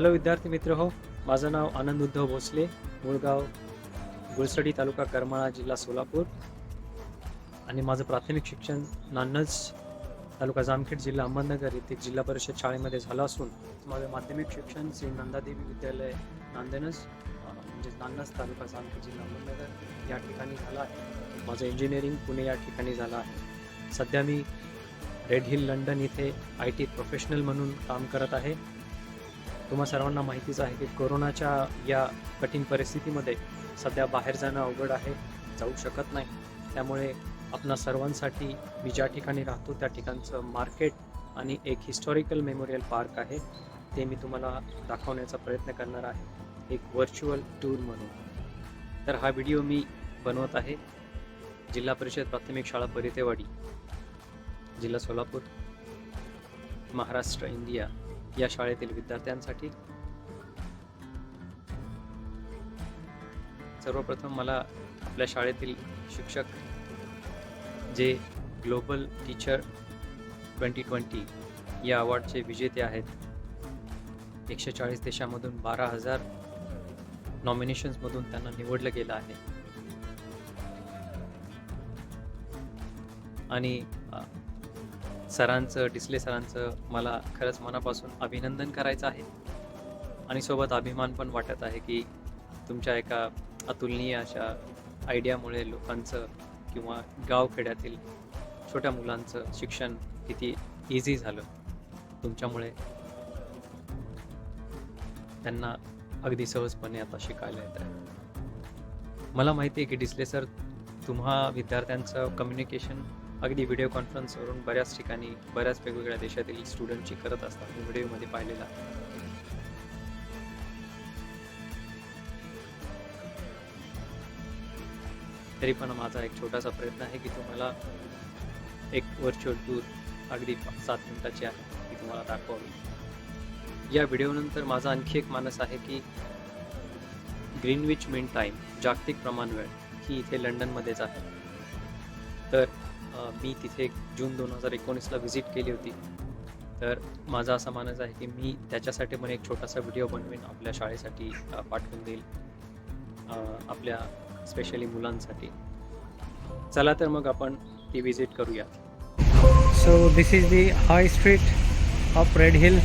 Hello विद्यार्थी मित्र हो, माझं नाव आनंद उद्धव भोसले, मूळगाव गुळसडी तालुका करमाळा जिल्हा सोलापूर आणि माझं प्राथमिक शिक्षण नान्नज तालुका जामखेड जिल्हा अहमदनगर येथे जिल्हा परिषद शाळेमध्ये झालं असून माझं माध्यमिक शिक्षण श्री नंदादेवी विद्यालय नांदेनज म्हणजे नान्नज तालुका जामखेड जिल्हा अहमदनगर या ठिकाणी झालं आहे. माझं इंजिनिअरिंग पुणे या ठिकाणी झालं आहे. सध्या मी रेड हिल लंडन इथे IT प्रोफेशनल म्हणून काम करत आहे. तुम्हा सर्वांना माहितीच आहे की कोरोनाच्या या कठीण परिस्थितीमध्ये सध्या बाहेर जाणं अवघड आहे, जाऊ शकत नाही. त्यामुळे आपणा सर्वांसाठी मी ज्या ठिकाणी राहतो त्या ठिकाणचं मार्केट आणि एक हिस्टॉरिकल मेमोरियल पार्क आहे ते मी तुम्हाला दाखवण्याचा प्रयत्न करणार आहे, एक व्हर्च्युअल टूर म्हणून. तर हा व्हिडिओ मी बनवत आहे जिल्हा परिषद प्राथमिक शाळा परितेवाडी, जिल्हा सोलापूर, महाराष्ट्र, इंडिया या शाळेतील विद्यार्थ्यांसाठी. सर्वप्रथम मला आपल्या शाळेतील शिक्षक जे ग्लोबल टीचर 2020 या अवॉर्डचे विजेते आहेत, 140 देशामधून 12,000 नॉमिनेशन्समधून त्यांना निवडलं गेलं आहे. आणि डिसले सरांचं मला खरंच मनापासून अभिनंदन करायचं आहे आणि सोबत अभिमान पण वाटत आहे की तुमच्या एका अतुलनीय अशा आयडियामुळे लोकांचं किंवा गावखेड्यातील छोट्या मुलांचं शिक्षण किती इझी झालं. तुमच्यामुळे त्यांना अगदी सहजपणे आता शिकायला येत आहे. मला माहिती आहे की डिसले सर तुम्हा विद्यार्थ्यांचं कम्युनिकेशन अगदी व्हिडिओ कॉन्फरन्सवरून बऱ्याच ठिकाणी बऱ्याच वेगवेगळ्या देशातील स्टुडंटची करत असतात. मी व्हिडिओमध्ये पाहिलेला आहे. तरी पण माझा एक छोटासा प्रयत्न आहे की तुम्हाला एक व्हर्च्युअल टूर अगदी 7 मिनिटाची आहे ती तुम्हाला दाखवावी. या व्हिडिओनंतर माझा आणखी एक मानस आहे की ग्रीनविच मीन टाईम, जागतिक प्रमाण वेळ ही इथे लंडनमध्येच आहे. तर मी तिथे जून 2019ला व्हिजिट केली होती. तर माझा असा मानस आहे की मी त्याच्यासाठी पण एक छोटासा व्हिडिओ बनवेन, आपल्या शाळेसाठी पाठवून देईल, आपल्या स्पेशली मुलांसाठी. चला तर मग आपण ती व्हिजिट करूया. So this is the high street of Red Hill.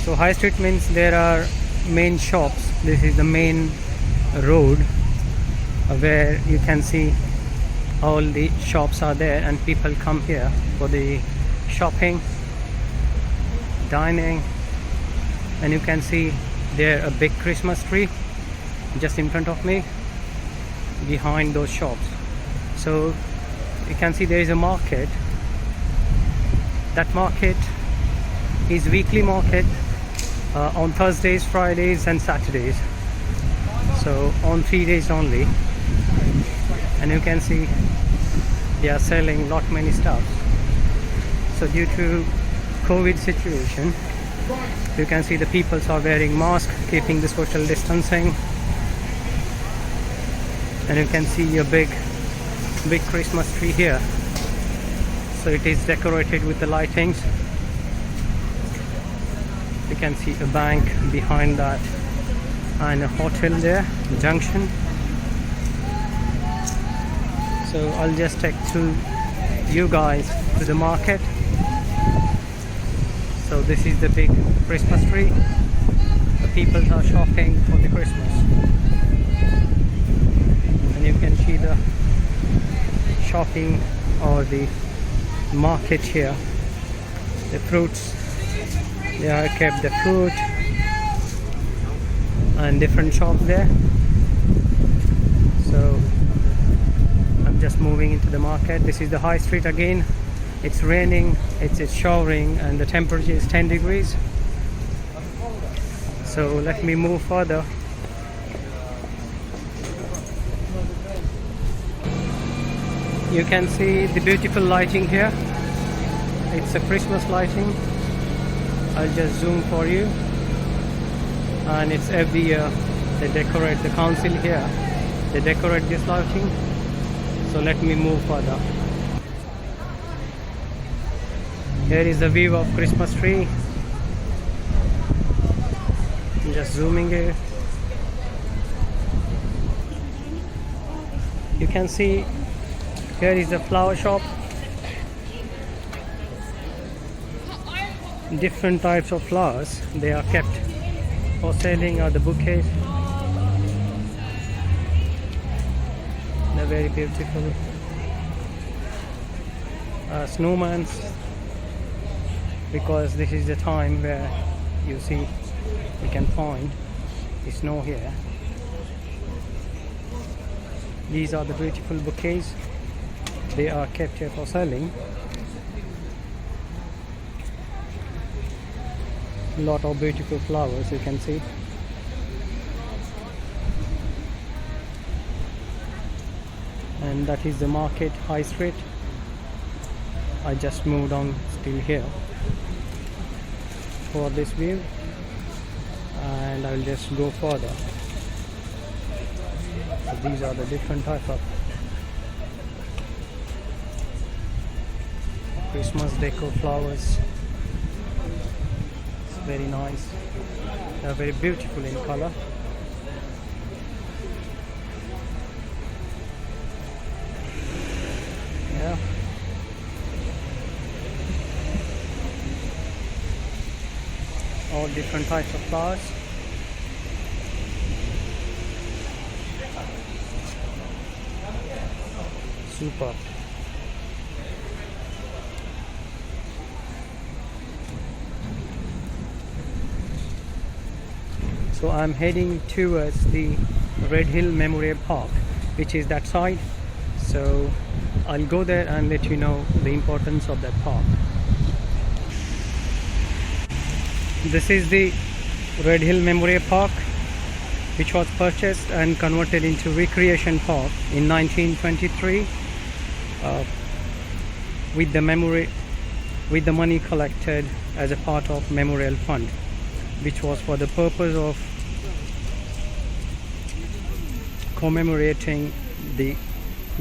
So high street means there are main shops. This is the main road where you can see all the shops are there and people come here for the shopping, dining, and you can see there a big Christmas tree just in front of me behind those shops. So you can see there is a market. That market is weekly market on Thursdays, Fridays and Saturdays, so on 3 days only. And you can see they are selling many stuff. So due to COVID situation, you can see the people are wearing masks, keeping the social distancing, and you can see a big Christmas tree here. So it is decorated with the lightings. You can see a bank behind that and a hotel there, Junction. So I'll just take to you guys to the market. So this is the big Christmas tree. The people are shopping for the Christmas, and you can see the shopping or the market here. The fruits, they are kept the fruit and different shops there. So just moving into the market. This is the high street again. It's raining, it's showering, and the temperature is 10 degrees. So let me move further. You can see the beautiful lighting here. It's a Christmas lighting. I'll just zoom for you. And it's every year they decorate, the council here, they decorate this lighting. So let me move further. Here is the view of Christmas tree. I'm just zooming it. You can see here is the flower shop. Different types of flowers they are kept for selling, or the bouquets. They're very beautiful. Snowmans, because this is the time where you see you can find the snow here. These are the beautiful bouquets. They are kept here for selling. Lot of beautiful flowers you can see. And that is the market, High Street. I just moved on still here for this view, and I will just go further. So these are the different type of Christmas decor flowers. It's very nice. They are very beautiful in color. Yeah. All different types of flowers. Super. So I'm heading towards the Red Hill Memorial Park, which is that side. So I'll go there and let you know the importance of that park. This is the Red Hill Memorial Park, which was purchased and converted into recreation park in 1923 with the money collected as a part of Memorial Fund, which was for the purpose of commemorating the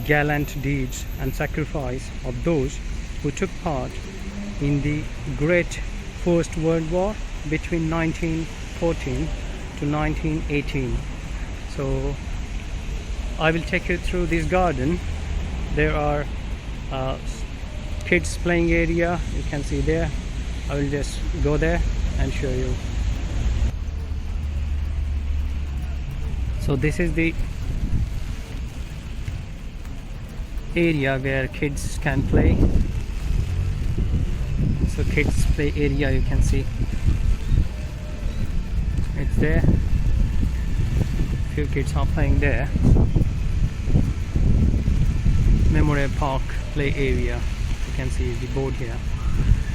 gallant deeds and sacrifice of those who took part in the Great First World War between 1914 to 1918. So I will take you through this garden. There are kids playing area, you can see there. I will just go there and show you. So this is the area where kids can play. So kids play area, you can see it's there. Few kids are playing there. Memorial Park play area, you can see the board here,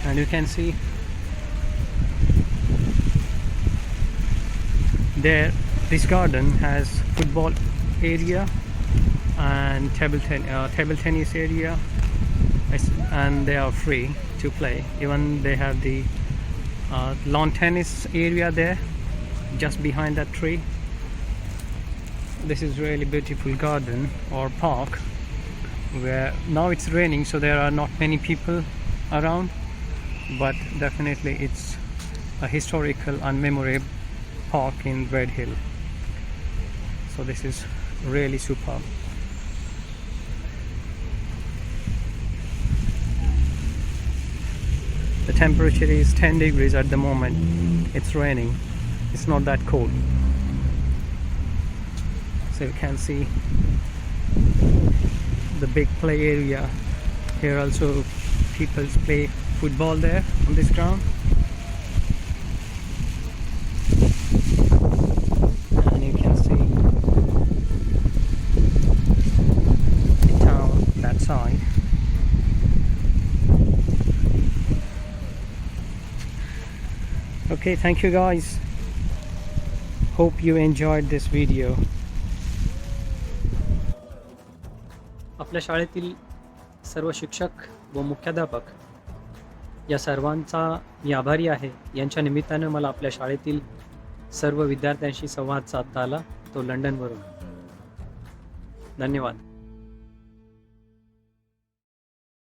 and you can see there this garden has football area and table tennis area, and they are free to play. Even they have the lawn tennis area there just behind that tree. This is really beautiful garden or park, where now it's raining, so there are not many people around, but definitely it's a historical and memorable park in Red Hill. So this is really superb. The temperature is 10 degrees at the moment. It's raining. It's not that cold. So you can see the big play area. Here also people play football there on this ground. And you can see the town that side. Okay, thank you guys. Hope you enjoyed this video. आपल्या शाळेतील सर्व शिक्षक व मुख्याध्यापक या सर्वांचा मी आभारी आहे. यांच्या निमित्तानं मला आपल्या शाळेतील सर्व विद्यार्थ्यांशी संवाद साधता आला, तो लंडनवरून. धन्यवाद.